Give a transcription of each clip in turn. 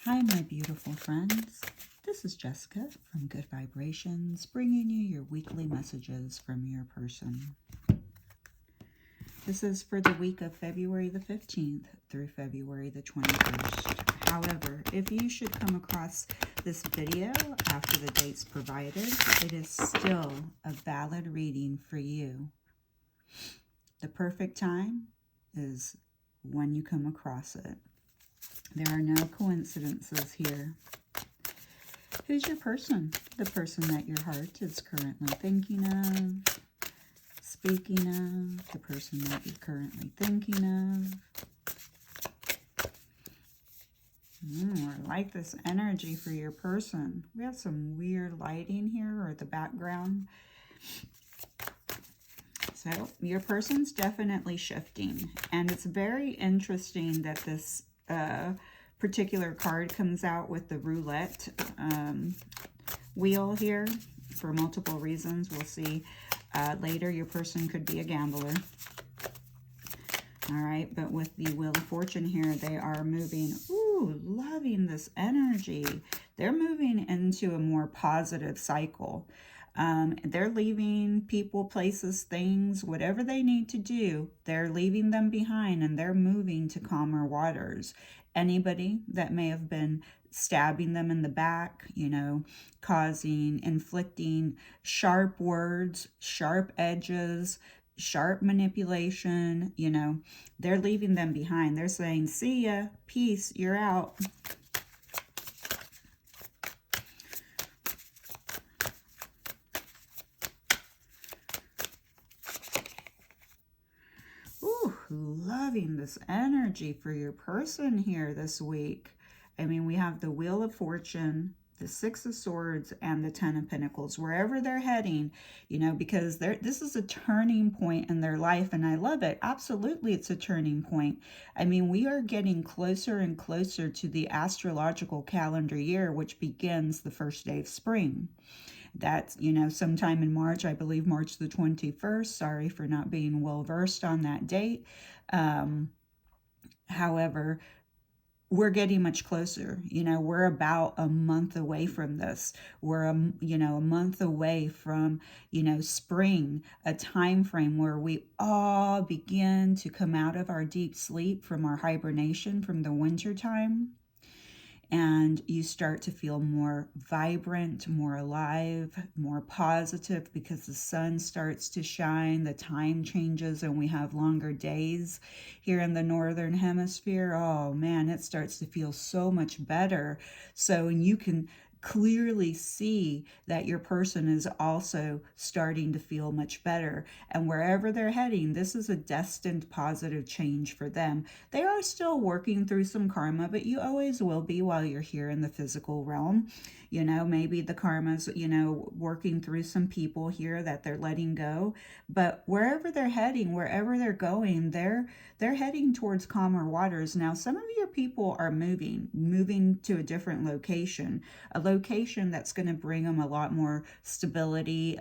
Hi, my beautiful friends. This is Jessica from Good Vibrations, bringing you your weekly messages from your person. This is for the week of February the 15th through February the 21st. However, if you should come across this video after the dates provided, it is still a valid reading for you. The perfect time is when you come across it. There are no coincidences here. Who's your person? The person that your heart is currently thinking of, speaking of, the person that you're currently thinking of. I like this energy for your person. We have some weird lighting here or the background. So your person's definitely shifting. And it's very interesting that this particular card comes out with the roulette wheel here for multiple reasons. We'll see later. Your person could be a gambler. All right, but with the Wheel of Fortune here, they are moving, loving this energy. They're moving into a more positive cycle. They're leaving people, places, things, whatever they need to do, they're leaving them behind and they're moving to calmer waters. Anybody that may have been stabbing them in the back, inflicting sharp words, sharp edges, sharp manipulation, they're leaving them behind. They're saying, see ya, peace, you're out. Loving this energy for your person here this week. I mean, we have the Wheel of Fortune, the Six of Swords, and the Ten of Pentacles. Wherever they're heading, because this is a turning point in their life, and I love it. Absolutely, it's a turning point. I mean, we are getting closer and closer to the astrological calendar year, which begins the first day of spring. That's, sometime in March, I believe March the 21st. Sorry for not being well versed on that date. However, we're getting much closer. We're about a month away from this. We're, a month away from, spring, a time frame where we all begin to come out of our deep sleep from our hibernation from the winter time. And you start to feel more vibrant, more alive, more positive because the sun starts to shine, the time changes, and we have longer days here in the northern hemisphere. Oh man, it starts to feel so much better. So you can clearly see that your person is also starting to feel much better, and wherever they're heading, this is a destined positive change for them. They are still working through some karma, but you always will be while you're here in the physical realm. Maybe the karma's, working through some people here that they're letting go, but wherever they're heading, wherever they're going, they're heading towards calmer waters. Now, some of your people are moving to a different location, a location that's going to bring them a lot more stability,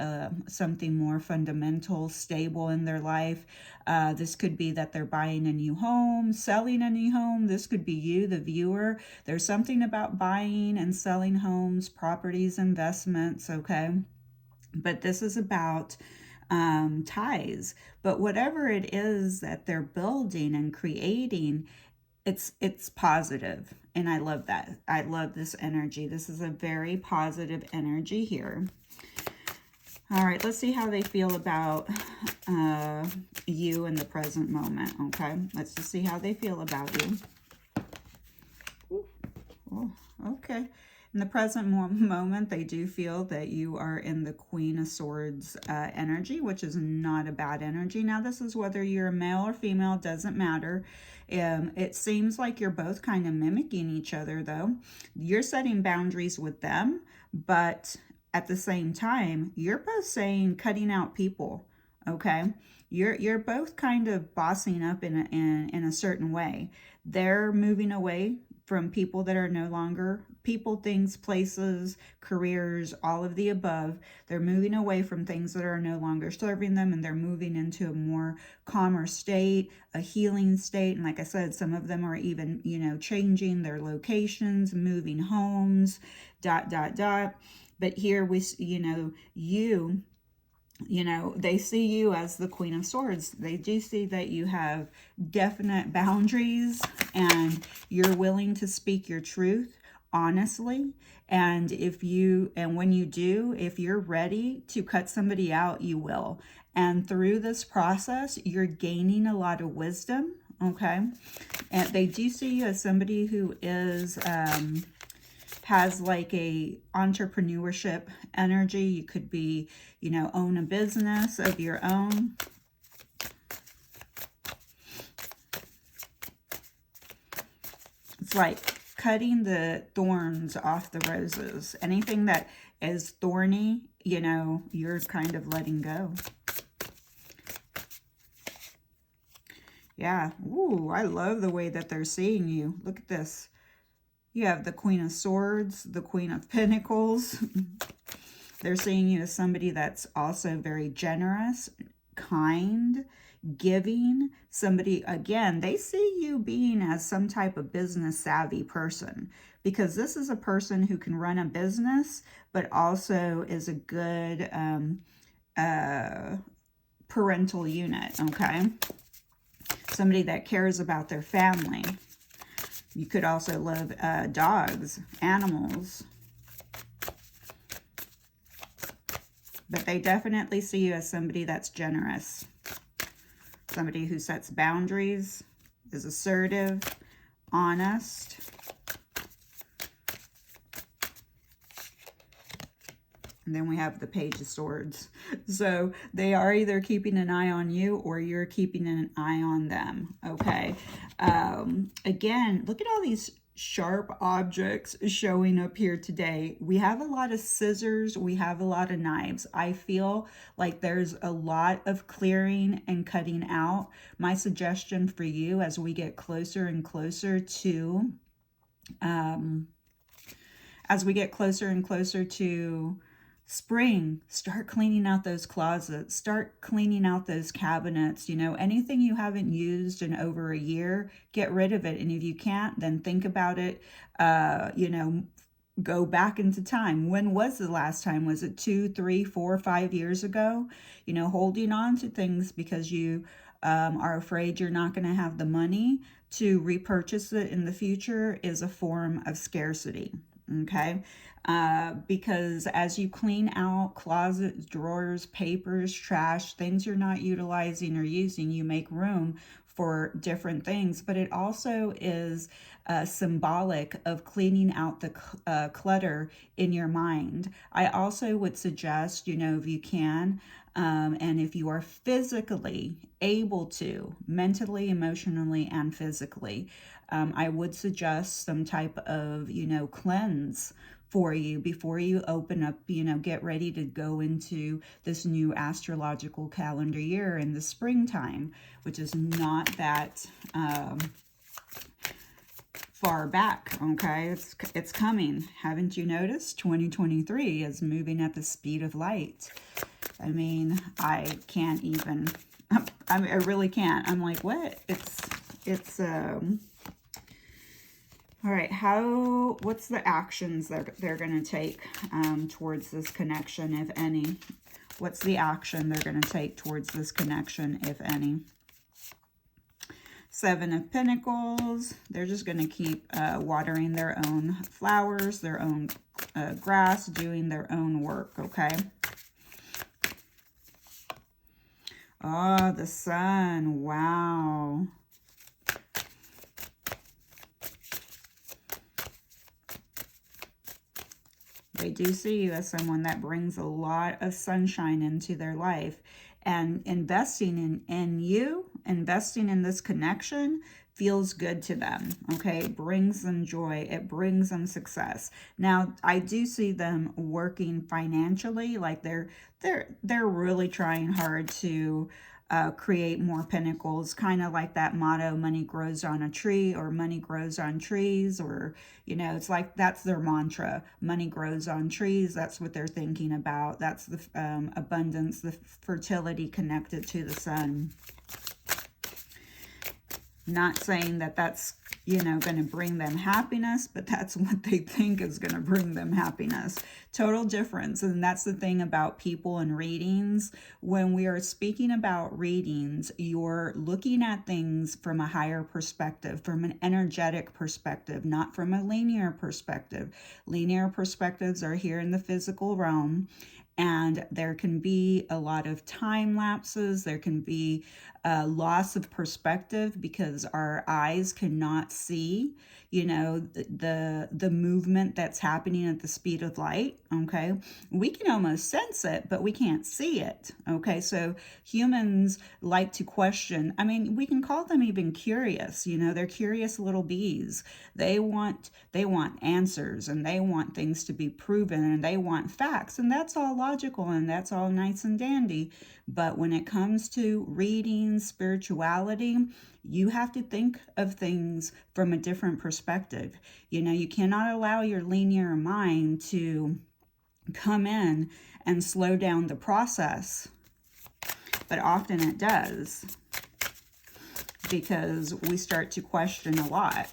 something more fundamental, stable in their life. This could be that they're buying a new home, selling a new home. This could be you, the viewer. There's something about buying and selling homes, properties, investments, okay? But this is about ties. But whatever it is that they're building and creating, it's positive, and I love that. I love this energy. This is a very positive energy here. All right, let's see how they feel about you in the present moment, okay? Let's just see how they feel about you. Oh, okay. In the present moment, they do feel that you are in the Queen of Swords energy, which is not a bad energy. Now, this is whether you're male or female, doesn't matter. It seems like you're both kind of mimicking each other, though. You're setting boundaries with them, but at the same time, you're both saying cutting out people, okay? You're both kind of bossing up in a certain way. They're moving away from people that are no longer people, things, places, careers, all of the above. They're moving away from things that are no longer serving them, and they're moving into a more calmer state, a healing state. And like I said, some of them are even, changing their locations, moving homes, dot, dot, dot. But here we, they see you as the Queen of Swords. They do see that you have definite boundaries and you're willing to speak your truth honestly. And when you do, if you're ready to cut somebody out, you will. And through this process, you're gaining a lot of wisdom. Okay. And they do see you as somebody who has like a entrepreneurship energy. You could be, own a business of your own. It's like cutting the thorns off the roses. Anything that is thorny, you're kind of letting go. Yeah. Ooh, I love the way that they're seeing you. Look at this. You have the Queen of Swords, the Queen of Pentacles. They're seeing you as somebody that's also very generous, kind, giving. Somebody, again, they see you being as some type of business savvy person, because this is a person who can run a business, but also is a good parental unit, okay? Somebody that cares about their family. You could also love dogs, animals. But they definitely see you as somebody that's generous. Somebody who sets boundaries, is assertive, honest. And then we have the Page of Swords. So they are either keeping an eye on you or you're keeping an eye on them, okay? Again, look at all these sharp objects showing up here today. We have a lot of scissors. We have a lot of knives. I feel like there's a lot of clearing and cutting out. My suggestion for you as we get closer and closer to, spring, start cleaning out those closets, start cleaning out those cabinets. Anything you haven't used in over a year, get rid of it. And if you can't, then think about it. Go back into time. When was the last time? Was it 2, 3, 4, 5 years ago? Holding on to things because you are afraid you're not going to have the money to repurchase it in the future is a form of scarcity. Okay. Because as you clean out closets, drawers, papers, trash, things you're not utilizing or using, you make room for different things. But it also is symbolic of cleaning out the clutter in your mind. I also would suggest, if you can, and if you are physically able to, mentally, emotionally, and physically, I would suggest some type of, cleanse for you before you open up, get ready to go into this new astrological calendar year in the springtime, which is not that far back, okay? It's coming. Haven't you noticed? 2023 is moving at the speed of light. I mean, I can't even, I really can't. I'm like, what? It's all right, what's the actions they're going to take towards this connection, if any? What's the action they're going to take towards this connection, if any? 7 of Pentacles. They're just going to keep watering their own flowers, their own grass, doing their own work, okay? Oh, the Sun. Wow. They do see you as someone that brings a lot of sunshine into their life. And investing in you, investing in this connection feels good to them, okay? It brings them joy. It brings them success. Now, I do see them working financially, like they're really trying hard to create more pentacles, kind of like that motto, money grows on a tree, or money grows on trees, or, you know, it's like that's their mantra, money grows on trees. That's what they're thinking about. That's the abundance, the fertility connected to the sun. Not saying that that's, you know, going to bring them happiness, but that's what they think is going to bring them happiness. Total difference. And that's the thing about people and readings. When we are speaking about readings, you're looking at things from a higher perspective, from an energetic perspective, not from a linear perspective. Linear perspectives are here in the physical realm. And there can be a lot of time lapses. There can be a loss of perspective because our eyes cannot see, you know, the movement that's happening at the speed of light. Okay, we can almost sense it, but we can't see it. Okay, so humans like to question. I mean, we can call them even curious. You know, they're curious little bees. They want answers, and they want things to be proven, and they want facts, and that's all logical, and that's all nice and dandy. But when it comes to reading, spirituality, you have to think of things from a different perspective. You know, you cannot allow your linear mind to come in and slow down the process, but often it does, because we start to question a lot.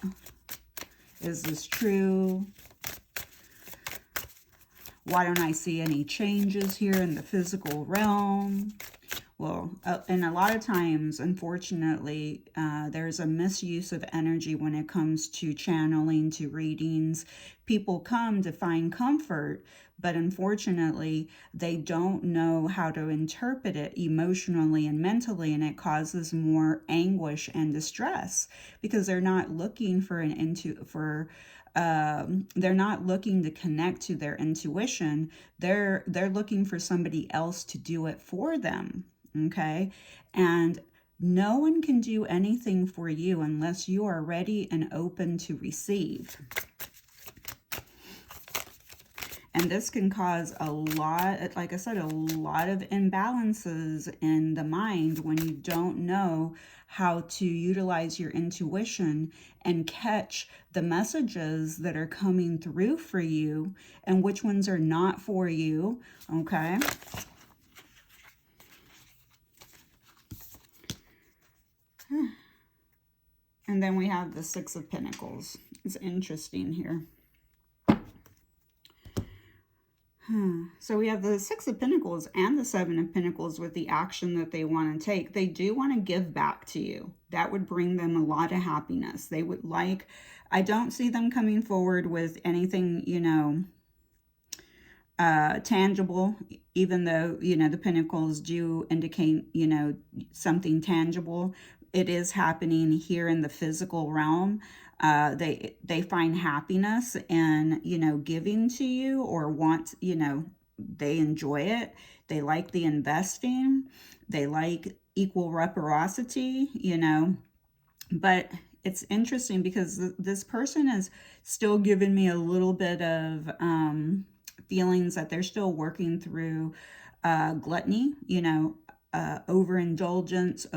Is this true? Why don't I see any changes here in the physical realm? Well, and a lot of times, unfortunately, there's a misuse of energy when it comes to channeling, to readings. People come to find comfort, but unfortunately, they don't know how to interpret it emotionally and mentally, and it causes more anguish and distress because they're not looking for they're not looking to connect to their intuition. They're looking for somebody else to do it for them. Okay, and no one can do anything for you unless you are ready and open to receive. And this can cause a lot, like I said, a lot of imbalances in the mind when you don't know how to utilize your intuition and catch the messages that are coming through for you and which ones are not for you. Okay. And then we have the Six of Pentacles. It's interesting here. So we have the Six of Pentacles and the Seven of Pentacles with the action that they want to take. They do want to give back to you. That would bring them a lot of happiness. They would like, I don't see them coming forward with anything, you know, tangible, even though, you know, the Pentacles do indicate, you know, something tangible. It is happening here in the physical realm. They find happiness in, you know, giving to you, or want, you know, they enjoy it. They like the investing. They like equal reciprocity, you know. But it's interesting because this person is still giving me a little bit of feelings that they're still working through gluttony, you know, overindulgence,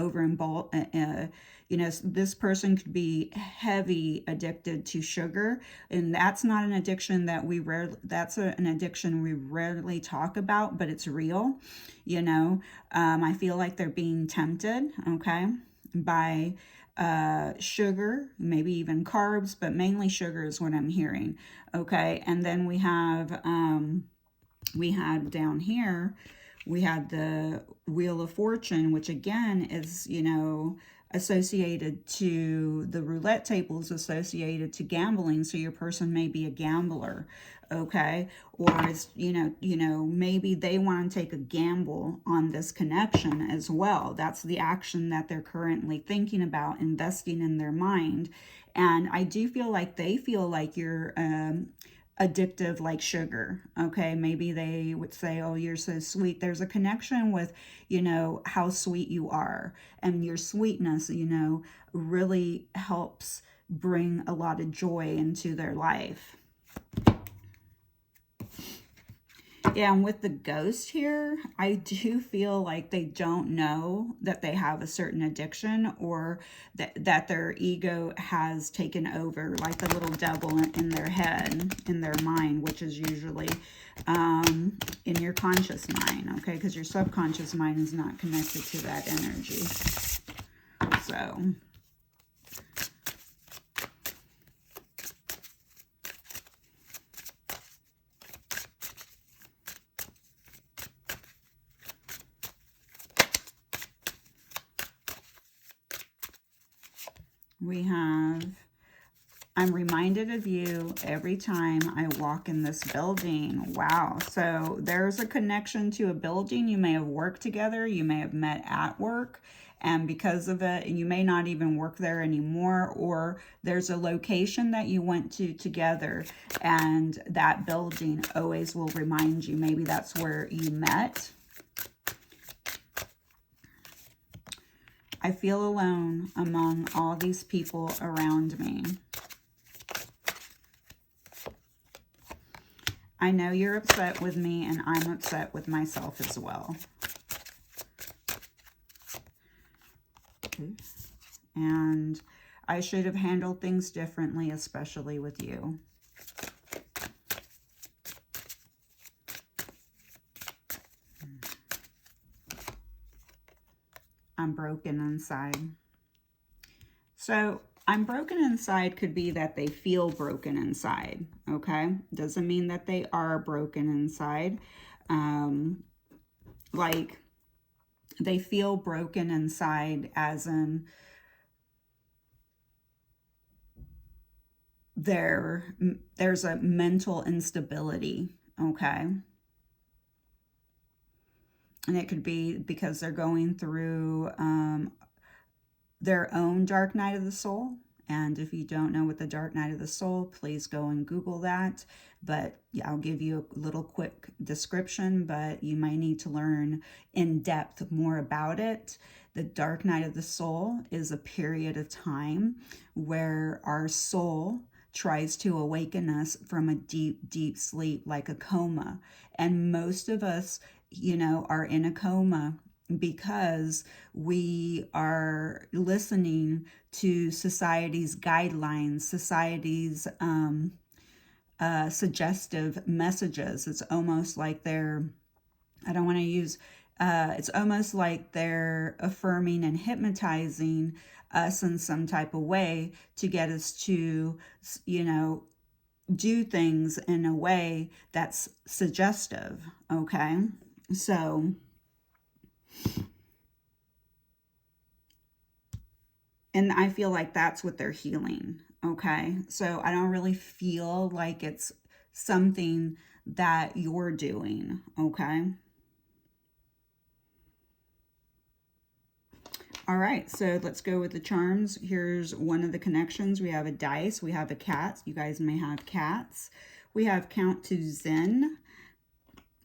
you know, this person could be heavy addicted to sugar, and that's not an addiction that an addiction we rarely talk about, but it's real. You know, I feel like they're being tempted, okay, by sugar, maybe even carbs, but mainly sugar is what I'm hearing. Okay, and then we had down here, we had the Wheel of Fortune, which again is, you know, associated to the roulette tables, associated to gambling. So your person may be a gambler, okay? Or it's, you know, maybe they want to take a gamble on this connection as well. That's the action that they're currently thinking about, investing in their mind. And I do feel like they feel like you're addictive like sugar. Okay, maybe they would say, oh, you're so sweet. There's a connection with, you know, how sweet you are, and your sweetness, you know, really helps bring a lot of joy into their life. Yeah, and with the ghost here, I do feel like they don't know that they have a certain addiction, or that their ego has taken over, like the little devil in their head, in their mind, which is usually in your conscious mind, okay? Because your subconscious mind is not connected to that energy. So we have, I'm reminded of you every time I walk in this building. Wow. So there's a connection to a building. You may have worked together. You may have met at work. And because of it, you may not even work there anymore. Or there's a location that you went to together. And that building always will remind you. Maybe that's where you met. I feel alone among all these people around me. I know you're upset with me, and I'm upset with myself as well. Okay. And I should have handled things differently, especially with you. I'm broken inside. So I'm broken inside could be that they feel broken inside, okay? Doesn't mean that they are broken inside. Like they feel broken inside as in there's a mental instability, okay? And it could be because they're going through their own dark night of the soul. And if you don't know what the dark night of the soul, please go and Google that. But yeah, I'll give you a little quick description, but you might need to learn in depth more about it. The dark night of the soul is a period of time where our soul tries to awaken us from a deep, deep sleep, like a coma. And most of us, you know, are in a coma because we are listening to society's guidelines, society's suggestive messages. It's almost like they're, I don't want to use, it's almost like they're affirming and hypnotizing us in some type of way to get us to, you know, do things in a way that's suggestive, okay? So, and I feel like that's what they're healing, okay? So I don't really feel like it's something that you're doing, okay? All right, so let's go with the charms. Here's one of the connections. We have a dice, we have a cat. You guys may have cats. We have Count to Zen.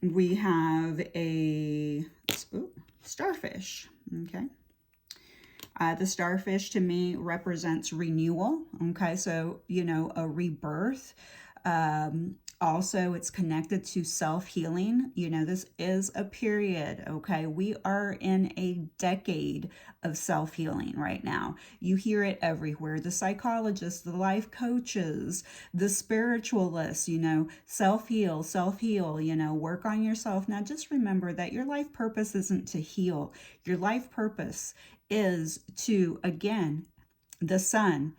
We have a starfish, okay? The starfish to me represents renewal, okay? So, you know, a rebirth. Also, it's connected to self-healing. You know, this is a period, okay? We are in a decade of self-healing right now. You hear it everywhere. The psychologists, the life coaches, the spiritualists, you know, self-heal, you know, work on yourself. Now, just remember that your life purpose isn't to heal. Your life purpose is to, again, the sun,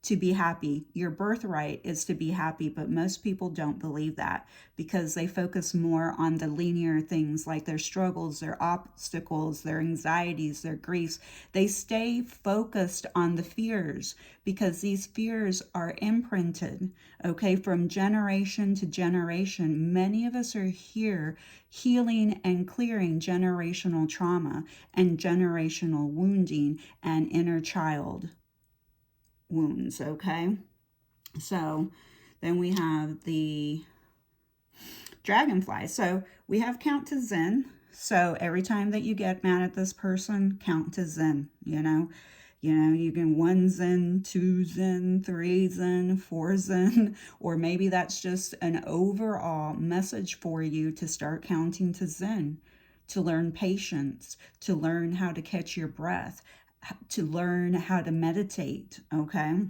to be happy. Your birthright is to be happy, but most people don't believe that because they focus more on the linear things like their struggles, their obstacles, their anxieties, their griefs. They stay focused on the fears because these fears are imprinted, okay, from generation to generation. Many of us are here healing and clearing generational trauma and generational wounding and inner child wounds, okay? So then we have the dragonfly. So we have Count to Zen. So every time that you get mad at this person, count to Zen, you know? You know, you can 1 Zen, 2 Zen, 3 Zen, 4 Zen, or maybe that's just an overall message for you to start counting to Zen, to learn patience, to learn how to catch your breath, to learn how to meditate, okay?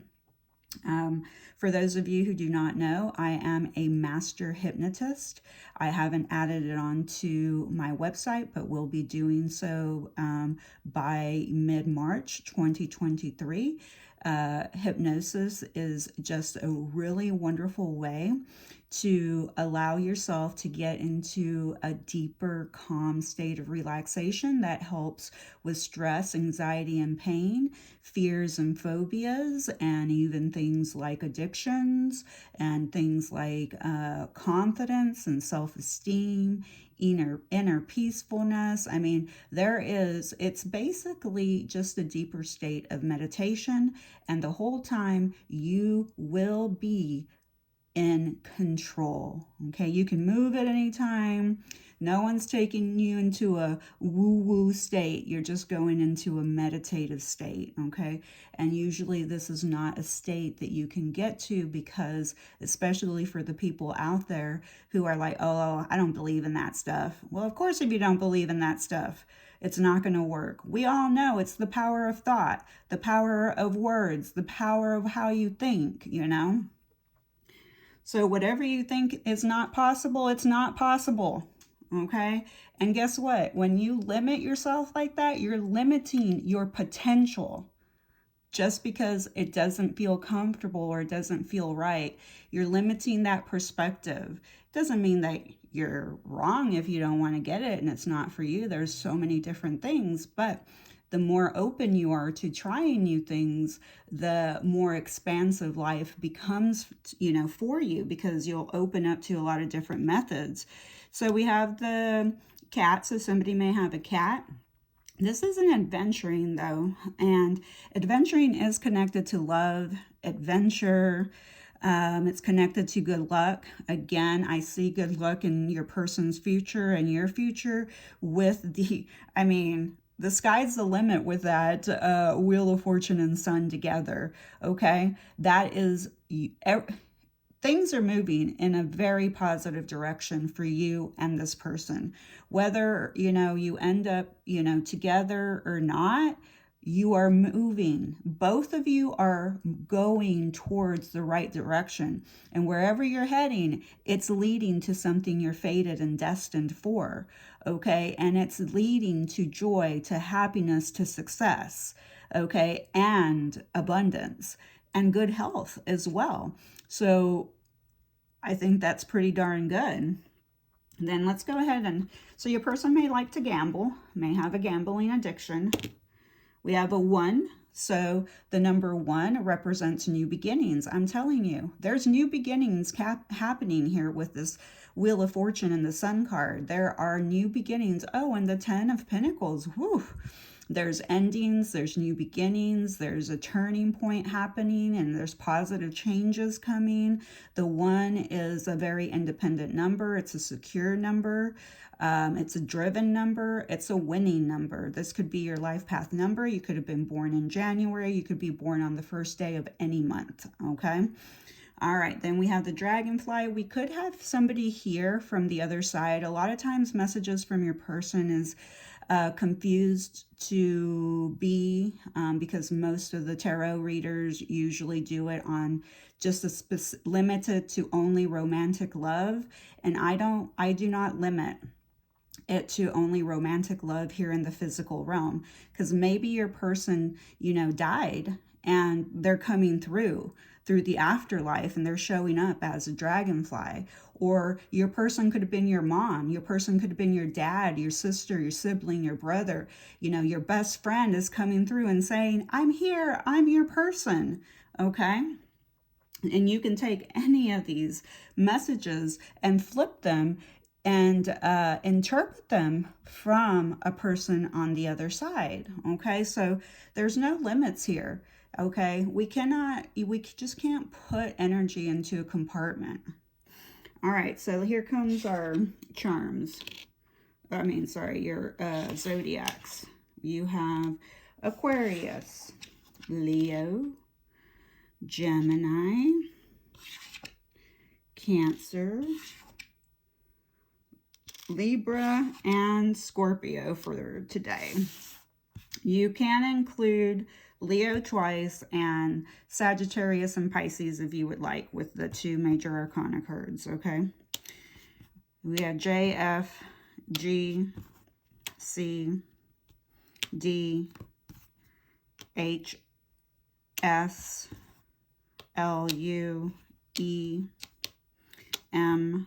For those of you who do not know, I am a master hypnotist. I haven't added it onto my website, but will be doing so by mid-March 2023. Hypnosis is just a really wonderful way to allow yourself to get into a deeper, calm state of relaxation that helps with stress, anxiety, and pain, fears and phobias, and even things like addictions and things like confidence and self-esteem, inner peacefulness. I mean, it's basically just a deeper state of meditation, and the whole time you will be in control. Okay, you can move at any time. No one's taking you into a woo-woo state. You're just going into a meditative state, okay? And usually this is not a state that you can get to because, especially for the people out there who are like, oh, I don't believe in that stuff. Well, of course, if you don't believe in that stuff, it's not going to work. We all know it's the power of thought, the power of words, the power of how you think, you know? So whatever you think is not possible, it's not possible. Okay? And guess what? When you limit yourself like that, you're limiting your potential. Just because it doesn't feel comfortable or it doesn't feel right, you're limiting that perspective. It doesn't mean that you're wrong if you don't want to get it and it's not for you. There's so many different things, but the more open you are to trying new things, the more expansive life becomes, for you, because you'll open up to a lot of different methods. So we have the cat. So somebody may have a cat. This isn't adventuring though, and adventuring is connected to love, adventure. It's connected to good luck. Again, I see good luck in your person's future and your future with the sky's the limit with that Wheel of Fortune and Sun together, okay? That is, things are moving in a very positive direction for you and this person. Whether, you end up, together or not, you are moving. Both of you are going towards the right direction. And wherever you're heading, it's leading to something you're fated and destined for. Okay. And it's leading to joy, to happiness, to success. Okay. And abundance and good health as well. So I think that's pretty darn good. Then let's go ahead so your person may like to gamble, may have a gambling addiction. We have a 1. So the number 1 represents new beginnings. I'm telling you, there's new beginnings happening here with this Wheel of Fortune and the Sun card. There are new beginnings. Oh, and the 10 of Pentacles. Whew. There's endings, there's new beginnings, there's a turning point happening, and there's positive changes coming. The 1 is a very independent number. It's a secure number. It's a driven number. It's a winning number. This could be your life path number. You could have been born in January. You could be born on the first day of any month, okay? All right, then we have the dragonfly. We could have somebody here from the other side. A lot of times messages from your person is confused to be, because most of the tarot readers usually do it on just limited to only romantic love. And I do not limit it to only romantic love here in the physical realm, because maybe your person, died and they're coming through the afterlife and they're showing up as a dragonfly. Or your person could have been your mom, your person could have been your dad, your sister, your sibling, your brother. Your best friend is coming through and saying, I'm here, I'm your person, okay? And you can take any of these messages and flip them and interpret them from a person on the other side, okay? So there's no limits here, okay? We just can't put energy into a compartment. All right, so here comes our charms. Your zodiacs. You have Aquarius, Leo, Gemini, Cancer, Libra, and Scorpio for today. You can include Leo twice and Sagittarius and Pisces if you would like with the 2 major arcana cards, okay? We have J, F, G, C, D, H, S, L, U, E, M,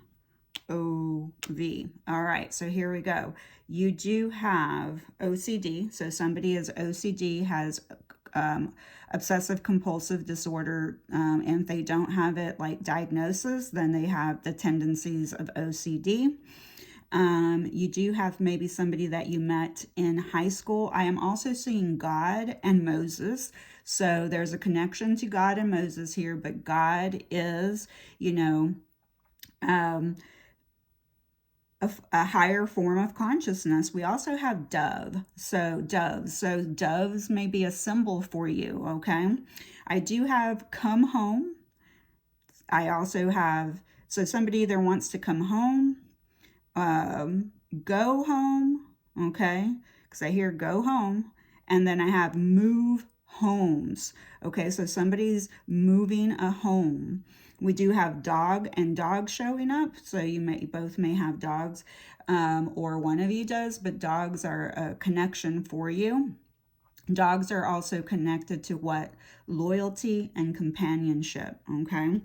O, V. All right, so here we go. You do have OCD. So somebody is OCD, has obsessive compulsive disorder. And if they don't have it like diagnosis, then they have the tendencies of OCD. You do have maybe somebody that you met in high school. I am also seeing God and Moses. So there's a connection to God and Moses here, but God is, you know, a higher form of consciousness. We also have dove. So doves. So doves may be a symbol for you, okay? I do have come home. I also have, so somebody either wants to come home, go home, okay? Because I hear go home. And then I have move homes. Okay, so somebody's moving a home. We do have dog and dog showing up. So you both may have dogs, or one of you does, but dogs are a connection for you. Dogs are also connected to what? Loyalty and companionship, okay?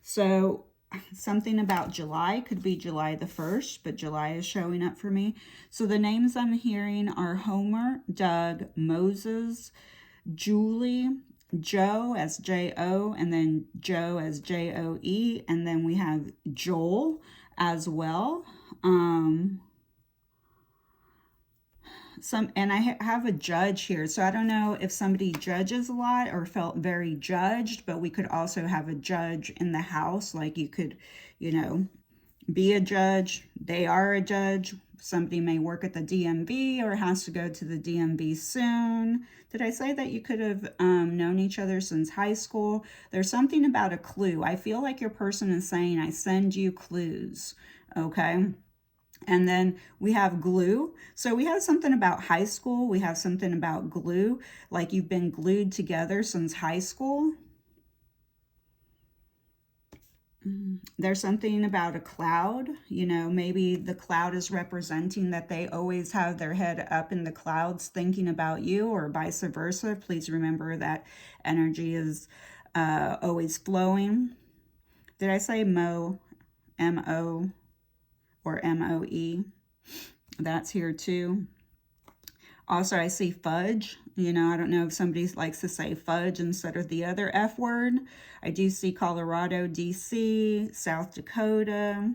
So something about July could be July the 1st, but July is showing up for me. So the names I'm hearing are Homer, Doug, Moses, Julie, Joe as J-O, and then Joe as J-O-E, and then we have Joel as well. And I have a judge here, so I don't know if somebody judges a lot or felt very judged, but we could also have a judge in the house. Like you could, you know, be a judge. They are a judge. Somebody may work at the DMV or has to go to the DMV soon. Did I say that you could have known each other since high school? There's something about a clue. I feel like your person is saying, I send you clues, okay? And then we have glue. So we have something about high school. We have something about glue, like you've been glued together since high school. There's something about a cloud, you know, maybe the cloud is representing that they always have their head up in the clouds thinking about you, or vice versa. Please remember that energy is always flowing. Did I say Mo, M-O, or M-O-E? That's here too. Also, I see fudge. You know, I don't know if somebody likes to say fudge instead of the other F word. I do see Colorado, DC, South Dakota.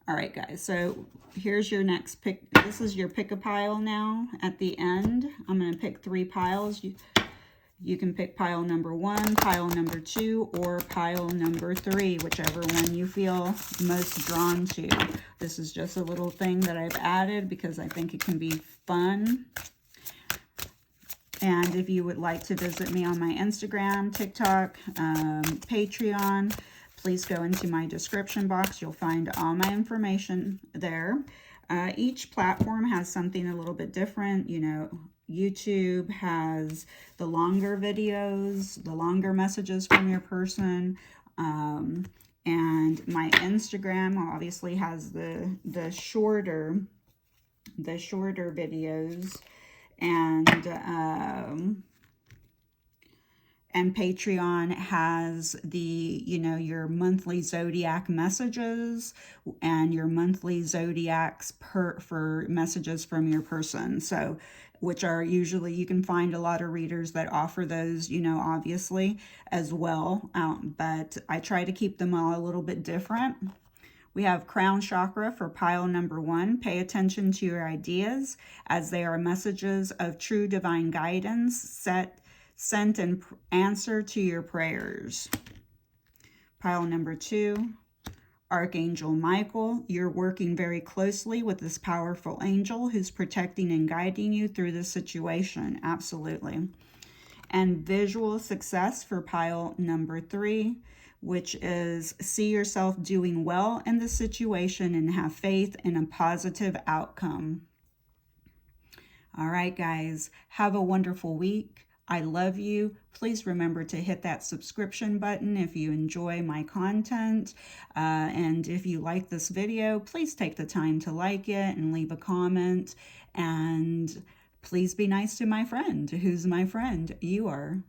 All right, guys. So here's your next pick. This is your pick a pile now. At the end, I'm going to pick 3 piles. You can pick pile number 1, pile number 2, or pile number 3, whichever one you feel most drawn to. This is just a little thing that I've added because I think it can be fun. And if you would like to visit me on my Instagram, TikTok, Patreon, please go into my description box. You'll find all my information there. Each platform has something a little bit different. You know, YouTube has the longer videos, the longer messages from your person. And my Instagram obviously has the shorter videos. And Patreon has the, you know, your monthly zodiac messages and your monthly zodiacs for messages from your person. So, which are usually, you can find a lot of readers that offer those, you know, obviously as well. But I try to keep them all a little bit different. We have crown chakra for pile number 1. Pay attention to your ideas as they are messages of true divine guidance, sent in answer to your prayers. Pile number 2 Archangel Michael, you're working very closely with this powerful angel who's protecting and guiding you through this situation. Absolutely. And visual success for pile number 3, which is see yourself doing well in the situation and have faith in a positive outcome. All right, guys, have a wonderful week. I love you. Please remember to hit that subscription button if you enjoy my content. And if you like this video, please take the time to like it and leave a comment. And please be nice to my friend. Who's my friend? You are.